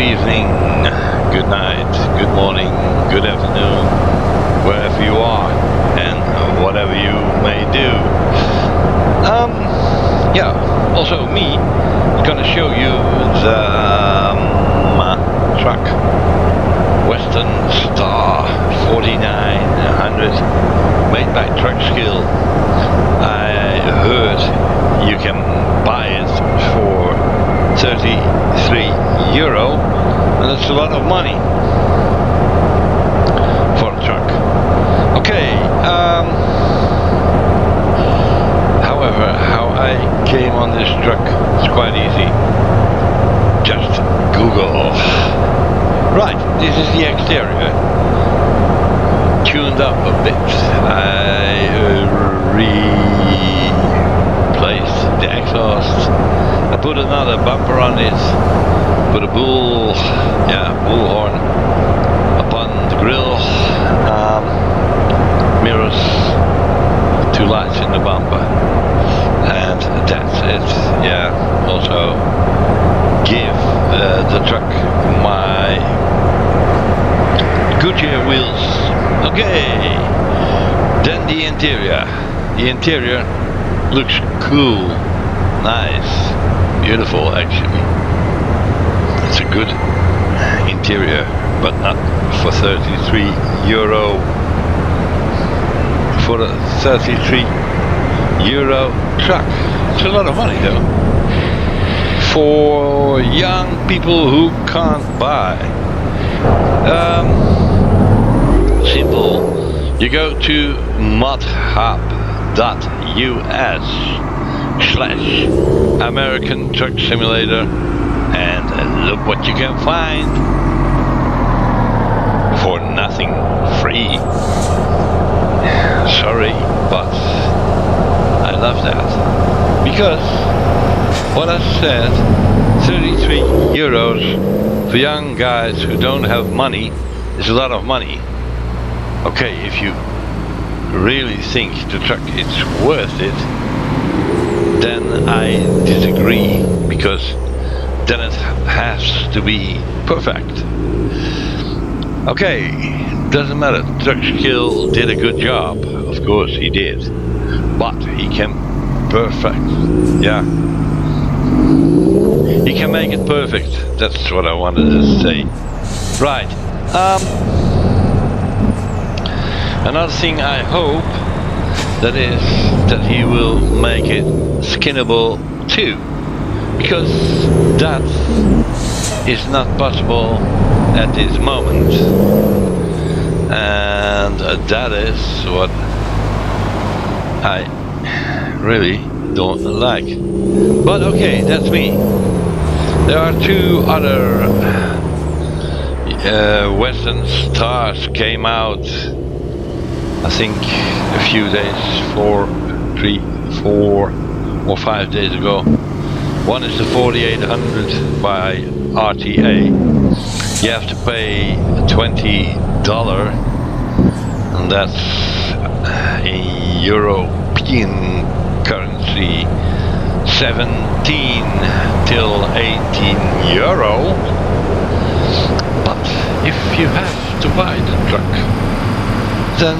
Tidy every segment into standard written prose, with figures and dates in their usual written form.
evening, good night, good morning, good afternoon, wherever you are and whatever you may do. Yeah, also me gonna show you the truck Western Star 4900 made by Truckskill. I heard you can buy it for 33 euro, and that's a lot of money for a truck. Okay, however, how I came on this truck is quite easy. Just Google. Right, this is the exterior. Tuned up a bit. I replaced the exhaust. I put another bumper on it. Put a bull horn upon the grill. Mirrors, 2 lights in the bumper, and that's it. Yeah. Also give the truck my Goodyear wheels. Okay. Then the interior. The interior looks cool, nice, beautiful actually. It's a good interior, but not for 33 euro. For a 33 euro truck. It's a lot of money though. For young people who can't buy. Simple. You go to modhub.us/American Truck Simulator and look what you can find for nothing, free. Sorry, but I love that because what I said, 33 euros for young guys who don't have money is a lot of money. Okay, if you really think the truck is worth it, then I disagree, because then it has to be perfect. Okay, doesn't matter. Truckskill did a good job, of course he did, but he can perfect. Yeah, he can make it perfect. That's what I wanted to say. Right. Another thing I hope that is that he will make it skinnable too, because that is not possible at this moment, and that is what I really don't like. But okay, that's me. There are 2 other Western Stars came out, I think a few days, 4 or 5 days ago. One is the 4800 by RTA. You have to pay $20, and that's in European currency 17 till 18 euro. But if you have to buy the truck, then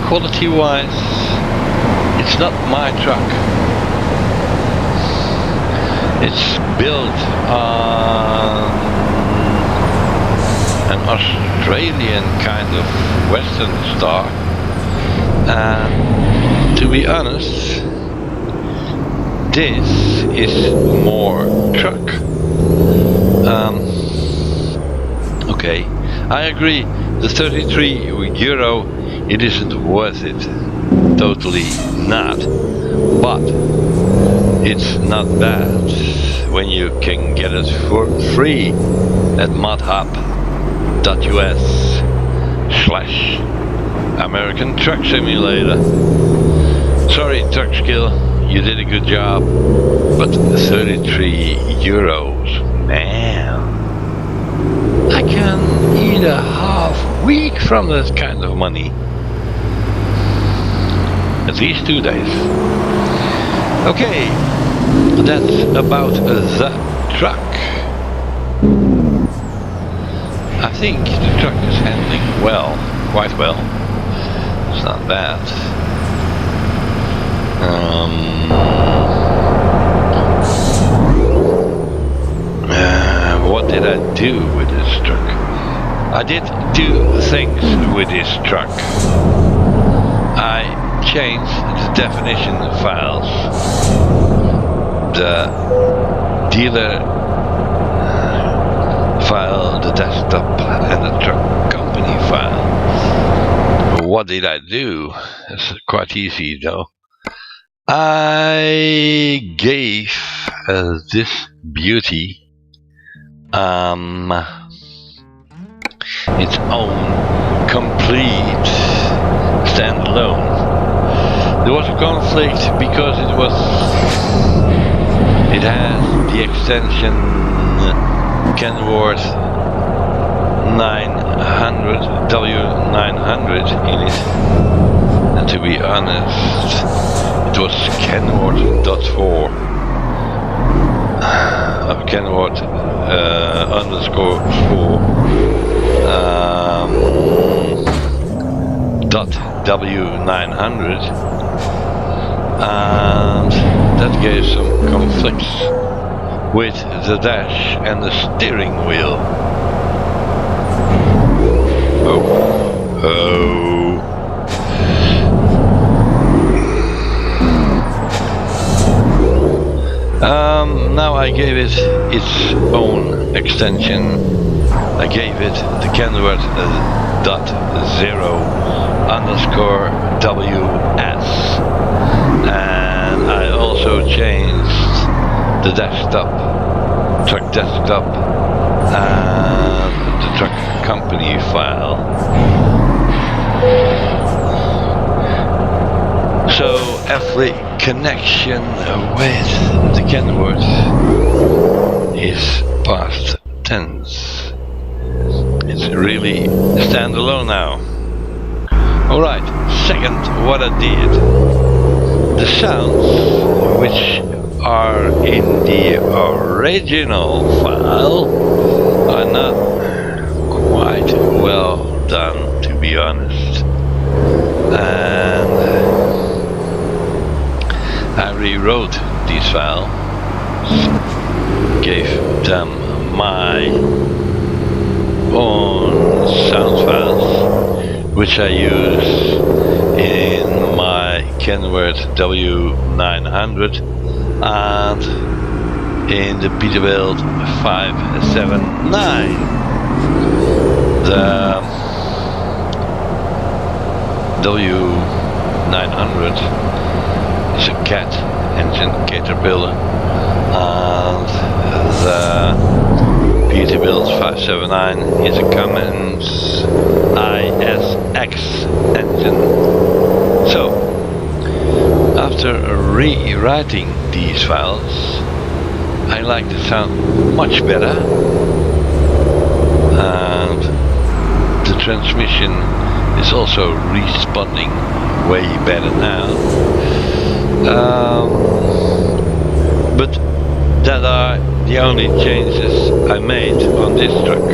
quality wise it's not my truck. It's built on an Australian kind of Western Star, and to be honest, this is more truck. Okay, I agree, the 33 euro, it isn't worth it, totally not, but it's not bad when you can get it for free at modhub.us/American Truck Simulator. Sorry Truckskill, you did a good job, but 33 euros, man, I can eat a half week from that kind of money. At least 2 days. Okay, that's about the truck. I think the truck is handling well, quite well. It's not bad. What did I do with this truck? I did 2 things with this truck. I changed the definition files, the dealer file, the desktop, and the truck company file. What did I do? It's quite easy though. I gave this beauty its own complete standalone. There was a conflict because it has the extension Kenworth 900 W900 in it, and to be honest, it was Kenworth.4 Kenworth underscore 4 dot W900, and that gave some conflicts with the dash and the steering wheel. Now I gave it its own extension. I gave it the Kenworth dot 0 underscore WS, and I also changed the desktop, truck desktop, and the truck company file. So every connection with the Kenworth is past tense. It's really standalone now. Alright, second, what I did. The sounds which are in the original file are not quite well done, to be honest. And I rewrote these files, gave them my own sound files, which I use in my Kenworth W900 and in the Peterbilt 579. The W900 is a cat engine Caterpillar, and the Peterbilt 579 is a Cummins ISX engine. So, after rewriting these files, I like the sound much better, and the transmission is also responding way better now. But that are the only changes I made on this truck.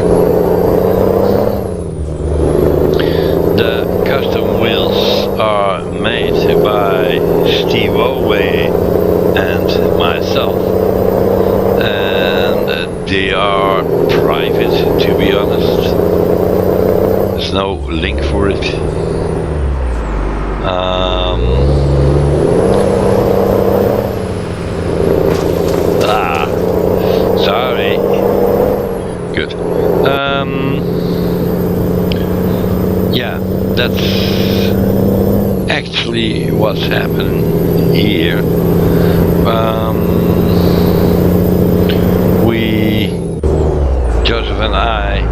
The custom wheels are made by Steve Oway and myself, and they are private, to be honest. There's no link for it. Sorry. Good. Yeah, that's actually what's happening here. Joseph and I,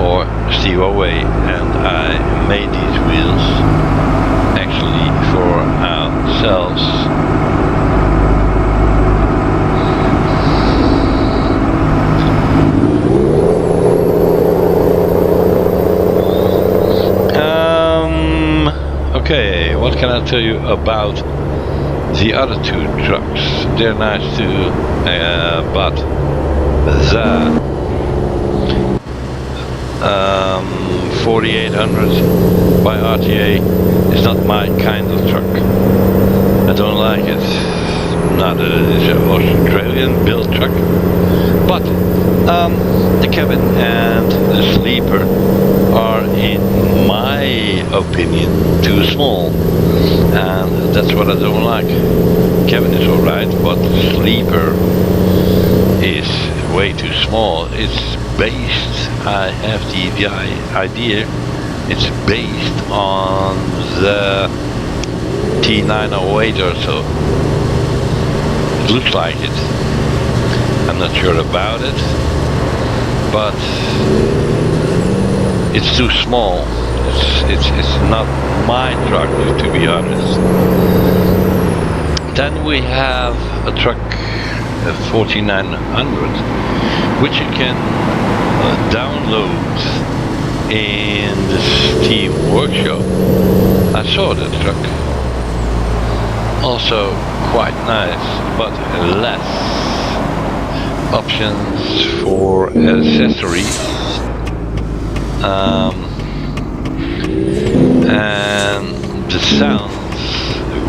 or Steve Oway and I, made these wheels actually for ourselves. Okay, what can I tell you about the other 2 trucks? They're nice too, but 4800 by RTA is not my kind of truck. I don't like it. Not that it is an Australian built truck, but the cabin and the sleeper are, in my opinion, too small, and that's what I don't like. Cabin is alright, but the sleeper is way too small. It's based, I have the idea, it's based on the T908 or so. It looks like it. I'm not sure about it, but it's too small. It's not my truck, to be honest. Then we have a truck, a 4900, which you can download in the Steam workshop. I saw that truck. Also quite nice, but less options for accessories. And the sounds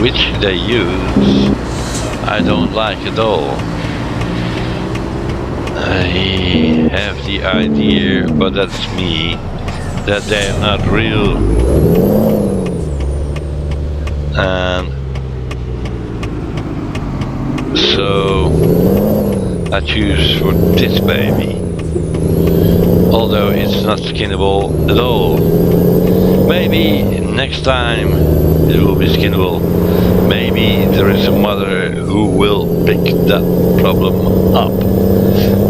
which they use, I don't like at all. I have the idea, but that's me, that they're not real. And so I choose for this baby, although it's not skinnable at all. Maybe next time it will be skinnable. Maybe there is a mother who will pick that problem up.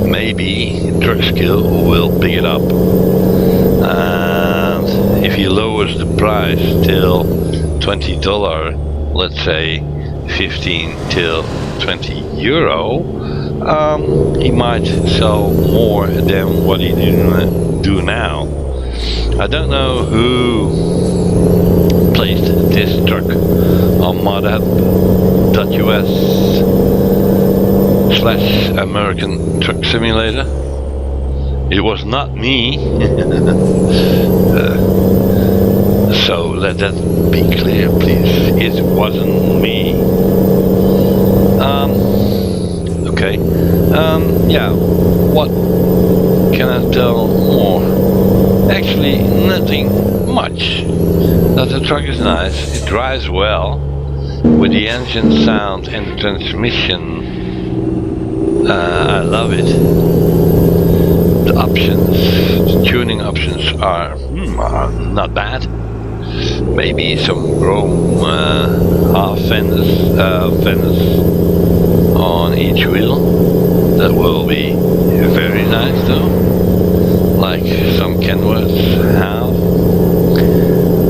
Maybe Truckskill will pick it up, and if he lowers the price till $20, let's say 15 till 20 euro, he might sell more than what he do now. I don't know who placed this truck on modhub.us/American Truck Simulator. It was not me. So let that be clear, please. It wasn't me. Okay. Yeah. What can I tell more? Actually, nothing much. That the truck is nice. It drives well with the engine sound and the transmission. I love it. The options, the tuning options are not bad. Maybe some chrome half fenders on each wheel. That will be very nice though, like some Kenworths have.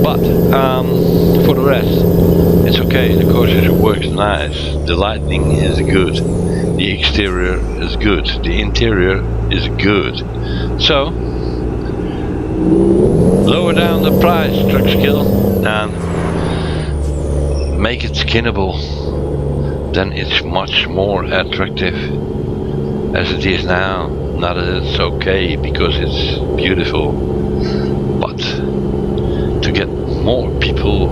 But for the rest, it's okay. The Corsair works nice. The lighting is good. The exterior is good. The interior is good. So lower down the price, Truckskill, and make it skinnable. Then it's much more attractive. As it is now, not that it's okay because it's beautiful, but to get more people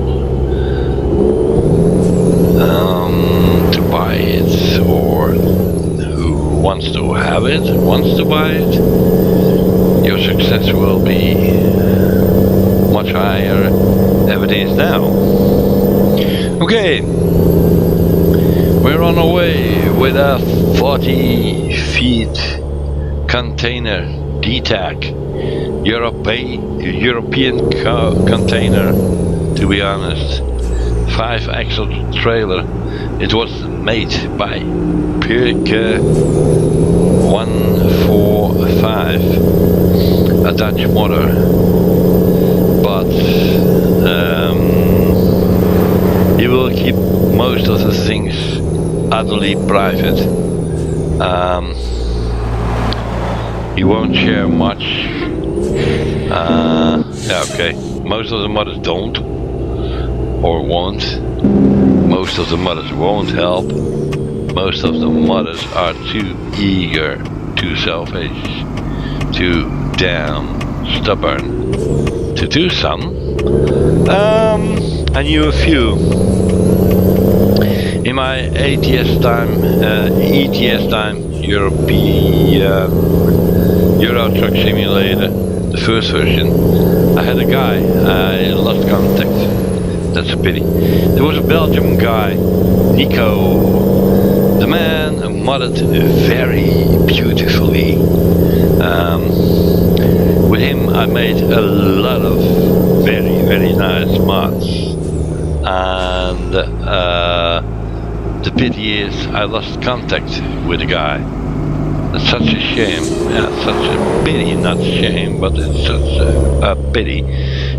to buy it, or who wants to have it, wants to buy it, your success will be much higher than it is now. Okay, we're on our way with a 40 feet container DTAC, European container, to be honest, 5-axle trailer. It was made by Pirke 145, a Dutch modder, but he will keep most of the things utterly private. He won't share much. Yeah, okay. Most of the modders don't, or won't. Most of the modders won't help. Most of the modders are too eager to salvage, too damn stubborn to do some. I knew a few. In my ETS time, Euro Truck Simulator, the first version, I had a guy, I lost contact. That's a pity. There was a Belgian guy, Nico. The man modded very beautifully. With him I made a lot of very, very nice mods. And the pity is I lost contact with the guy. It's such a shame. Yeah, such a pity, not shame, but it's such a pity.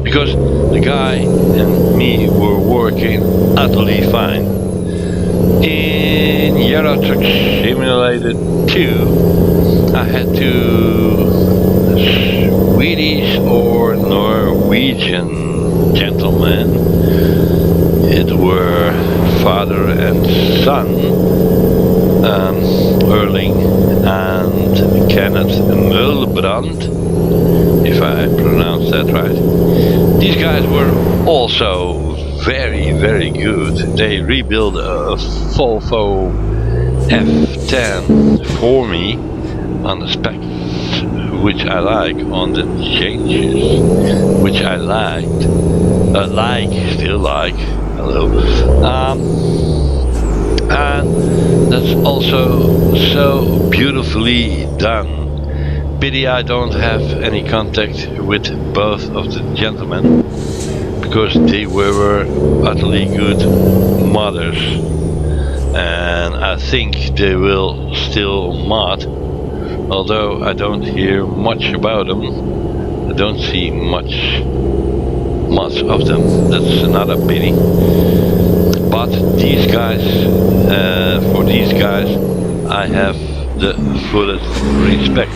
Because the guy and me were working utterly fine. In Euro Truck Simulator 2, I had two Swedish or Norwegian gentlemen. It were father and son, Erling and Kenneth Mulbrand, if I pronounce that right. These guys were also very, very good. They rebuilt a Volvo F10 for me on the specs which I like, on the changes which I liked, still like, hello. And that's also so beautifully done. Pity I don't have any contact with both of the gentlemen, because they were utterly good modders, and I think they will still mod, although I don't hear much about them. I don't see much of them. That's another pity. But these guys, for these guys, I have the fullest respect.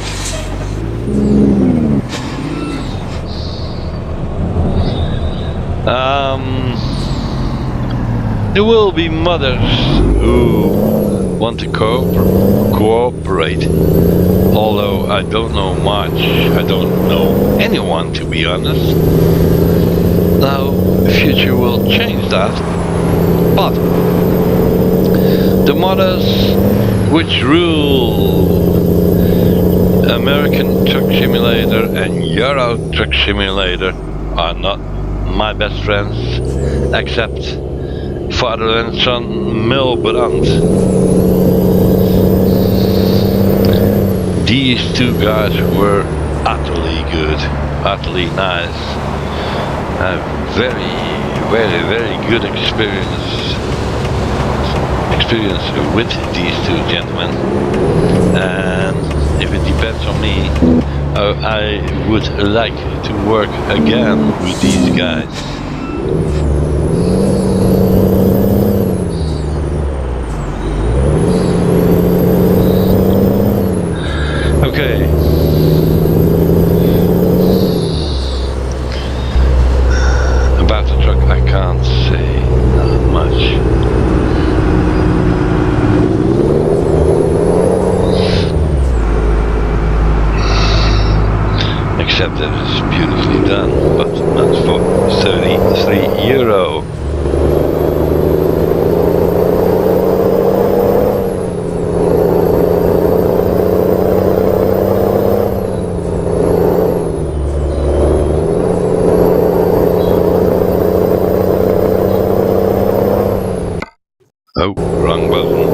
There will be mothers who want to cooperate, although I don't know much. I don't know anyone, to be honest. Now, the future will change that. But the modders which rule American Truck Simulator and Euro Truck Simulator are not my best friends, except father and son Mulbrand. These two guys were utterly good, utterly nice. Very, very, very good experience with these two gentlemen, and if it depends on me, I would like to work again with these guys. Okay. About the truck I can't say much. Except that it's beautifully done, but not for 33 euro. Oh, wrong button.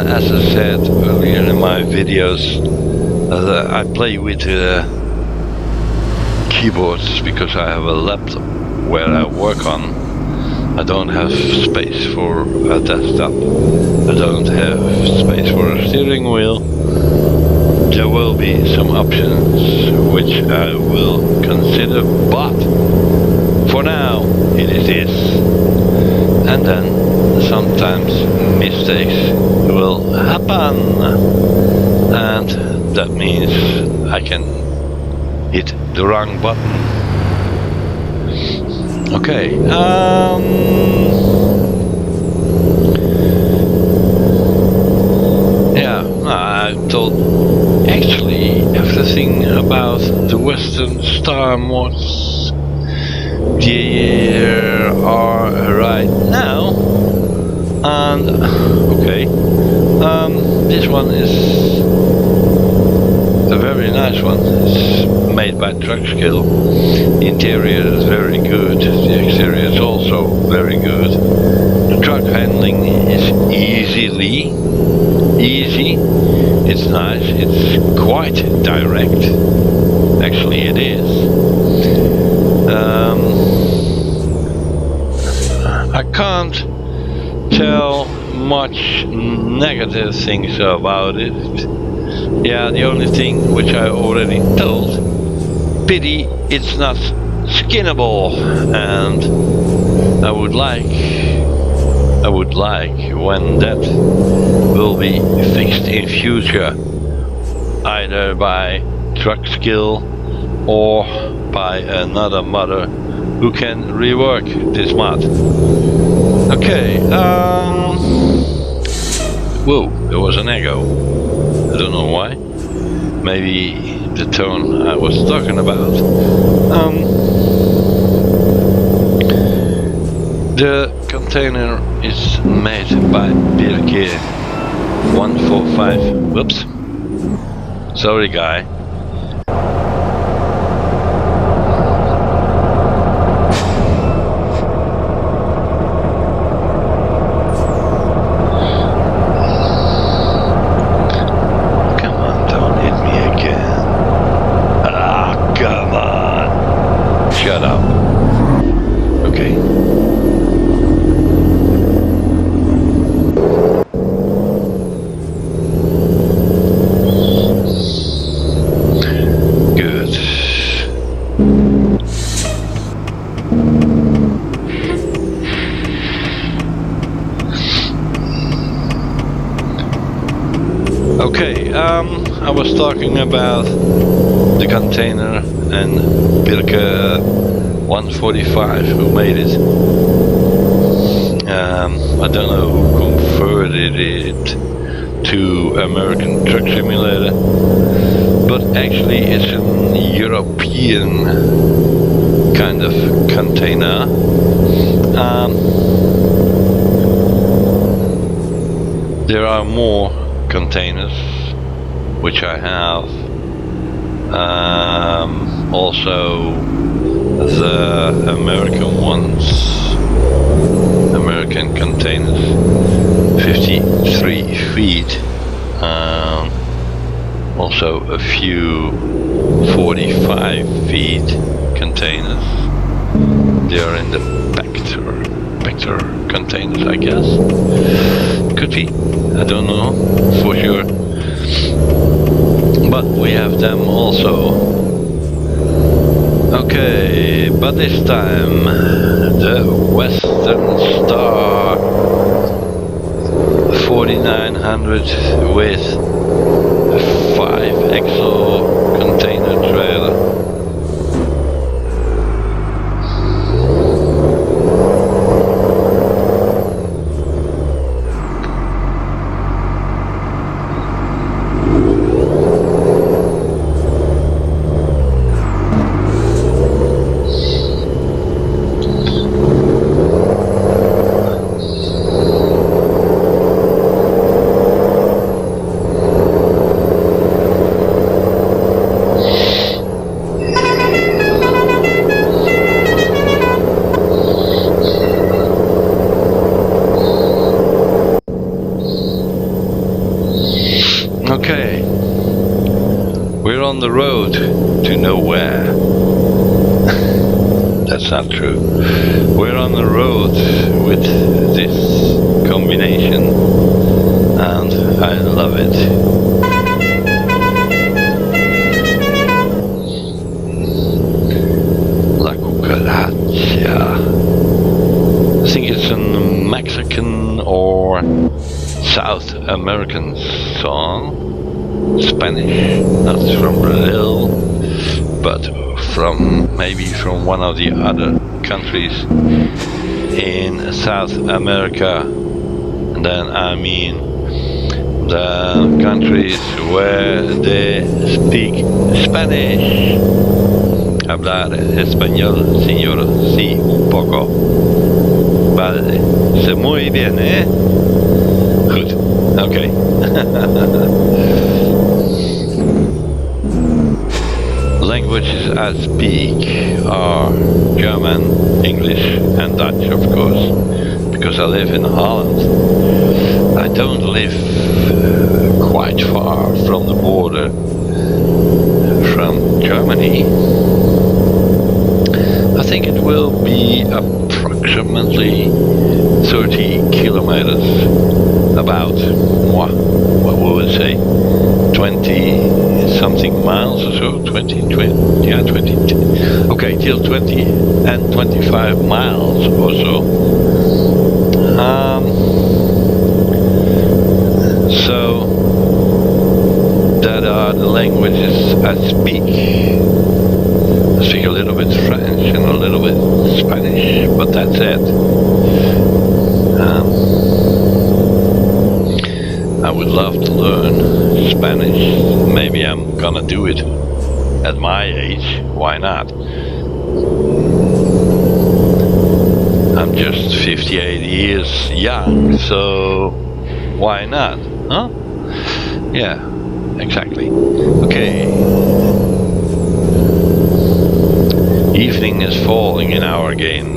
As I said earlier in my videos, I play with keyboards because I have a laptop where I work on. I don't have space for a desktop. I don't have space for a steering wheel. There will be some options which I will consider, but for now it is this. And then sometimes mistakes will happen, and that means I can hit the wrong button. Okay. Yeah, I told actually everything about the Western Star mods there are right now, and okay, this one is a very nice one. It's made by Truckskill. The interior is very good. The exterior is also very good. The truck handling is easy. It's nice. It's quite direct. Actually, it is. I can't tell much negative things about it. Yeah, the only thing which I already told, pity it's not skinnable, and I would like when that will be fixed in future, either by Truckskill or by another modder who can rework this mod. Okay, whoa, there was an echo. I don't know why. Maybe the tone I was talking about. The container is made by Birke 145. Whoops. Sorry, guy. Shut up. Okay. Good. Okay, I was talking about the container and Birke 145 who made it. I don't know who converted it to American Truck Simulator, but actually it's a European kind of container. There are more containers which I have. Also the American ones, American containers, 53 feet. Also a few 45 feet containers. They are in the Vector containers, I guess. Could be, I don't know for sure. But we have them also. Okay, but this time the Western Star 4900 with a 5-axle container trailer. Okay, we're on the road to nowhere. That's not true. We're on the road with this combination, and I love it. La Cucaracha. I think it's a Mexican or South American song. Spanish, not from Brazil, but from maybe from one of the other countries in South America. And then I mean the countries where they speak Spanish. Hablar español, señor, sí, un poco. Vale, se muy bien, ¿eh? Good, okay. Languages I speak are German, English and Dutch, of course, because I live in Holland. I don't live quite far from the border from Germany. I think it will be approximately 30 kilometers, about, what would we say, 20 something miles or so, 20, yeah, 20, okay, till 20 and 25 miles or so. So that are the languages I speak. I speak a little bit French and a little bit Spanish, but that's it. I would love to learn Spanish. Maybe I'm gonna do it at my age. Why not? I'm just 58 years young, so why not? Huh? Yeah, exactly. Okay. Evening is falling in our game.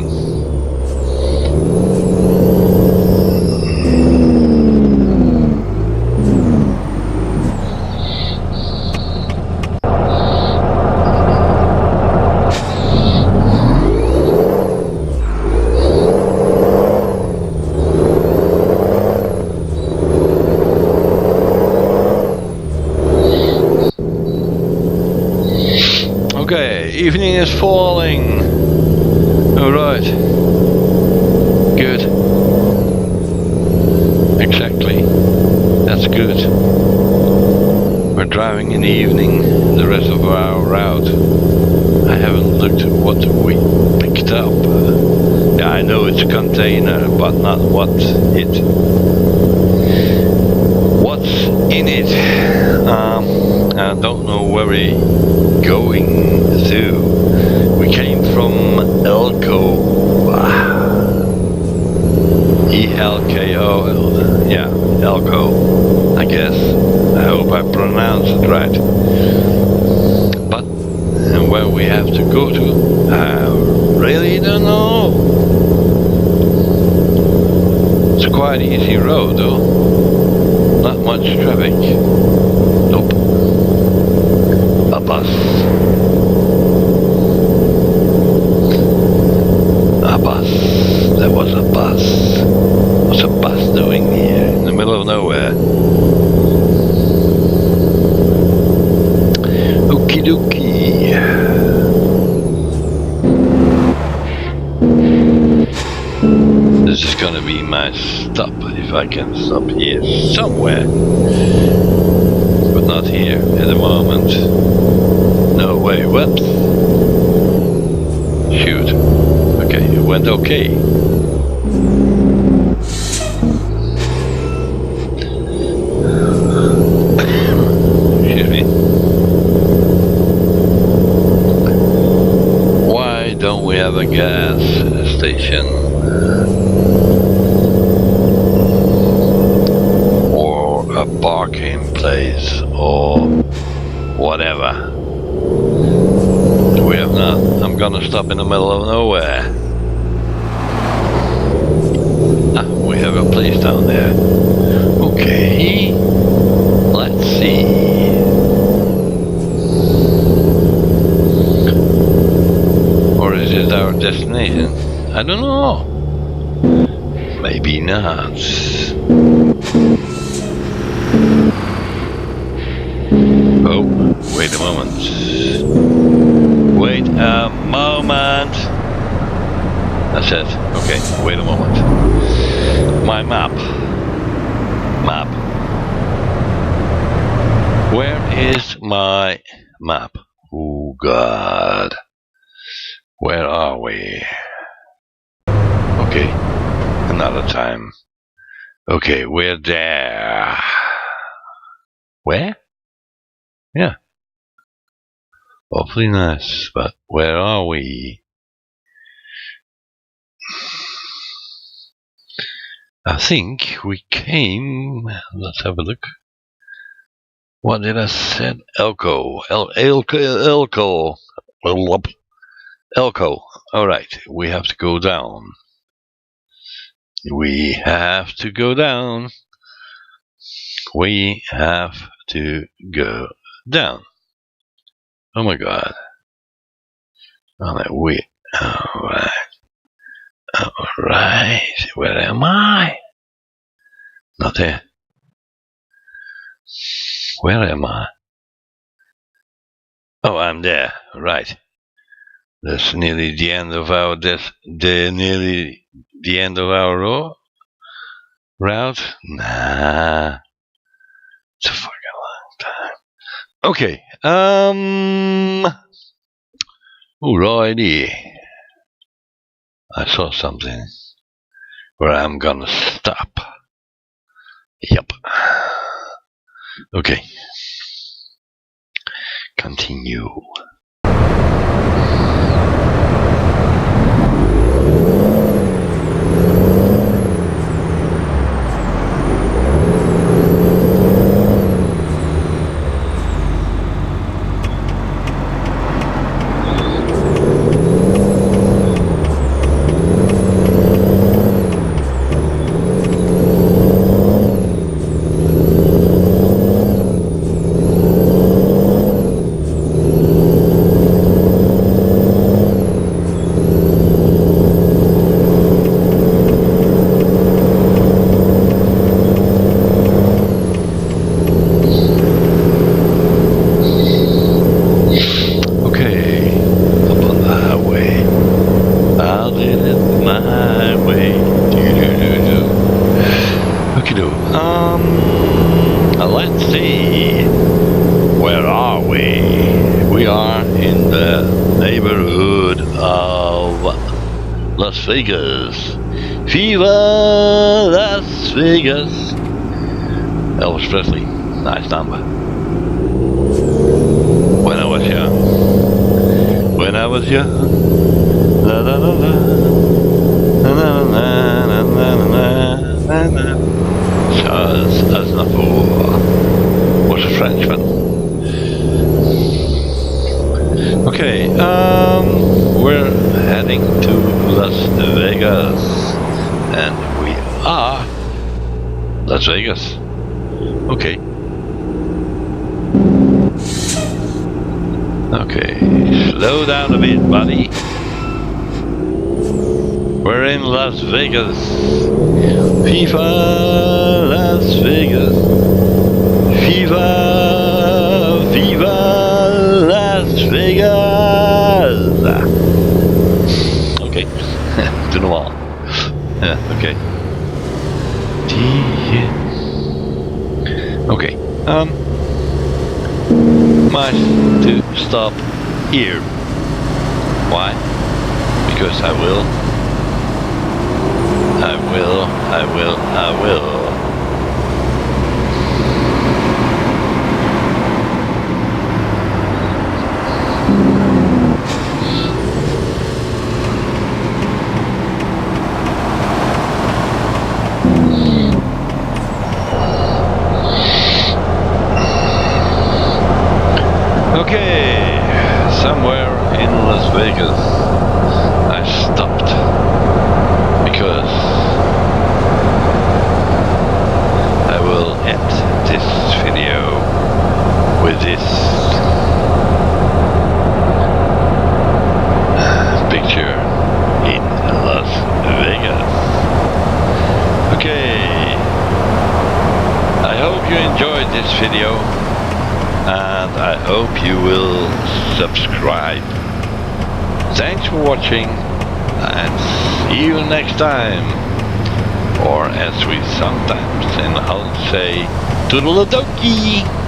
Okay, evening is falling. Alright. Good. Exactly. That's good. We're driving in the evening the rest of our route. I haven't looked at what we picked up. Yeah, I know it's a container, but not what's in it. I don't know where we're going to. We came from Elko. E-L-K-O. Yeah, Elko, I guess. I hope I pronounced it right. But where we have to go to, I really don't know. It's a quite easy road though. Not much traffic. Nope. A bus. A bus. There was a bus. What's a bus doing here in the middle of nowhere? Okie dokie. This is gonna be my stop, if I can stop here somewhere. But not here at the moment. No way, what? Shoot. Okay, it went okay. Excuse me. Why don't we have a gas station? Or a parking place or whatever. We have not. I'm gonna stop in the middle of nowhere. Ah, we have a place down there. Okay. Let's see. Or is it our destination? I don't know. Maybe not. Oh, wait a moment. Wait a moment. That's it. Okay, wait a moment. My map. Map. Where is my map? Oh God. Where are we? Okay, another time. Okay, we're there. Where? Yeah. Awfully nice, but where are we? I think we came. Let's have a look. What did I say? Elko. Elko. Elko. Alright, we have to go down. We have to go down. We have to go down. Oh my god. Alright, Alright, where am I? Not there. Where am I? Oh, I'm there. Right. That's nearly the end of our nearly the end of our route. Nah, it's a fucking long time. Okay. Alrighty. I saw something where I'm gonna stop. Yep. Okay. Continue. Let's see. Where are we? We are in the neighborhood of Las Vegas. Viva Las Vegas. Elvis Presley. Nice number. When I was young. When I was young. La la la la. Na na na na na na na. Charles Aznavour was a Frenchman. Okay, we're heading to Las Vegas, and we are Las Vegas. Okay. Okay, slow down a bit, buddy. We're in Las Vegas. Viva Las Vegas. Viva, viva Las Vegas. Okay, do them all. Yeah, okay. Okay, might to stop here. Why? Because I will. Okay, somewhere in Las Vegas I stopped because I will end this video with this picture in Las Vegas. Okay, I hope you enjoyed this video, and I hope you will subscribe. Thanks for watching, and see you next time. Or as we sometimes in Holland say, toodle-a-dokie!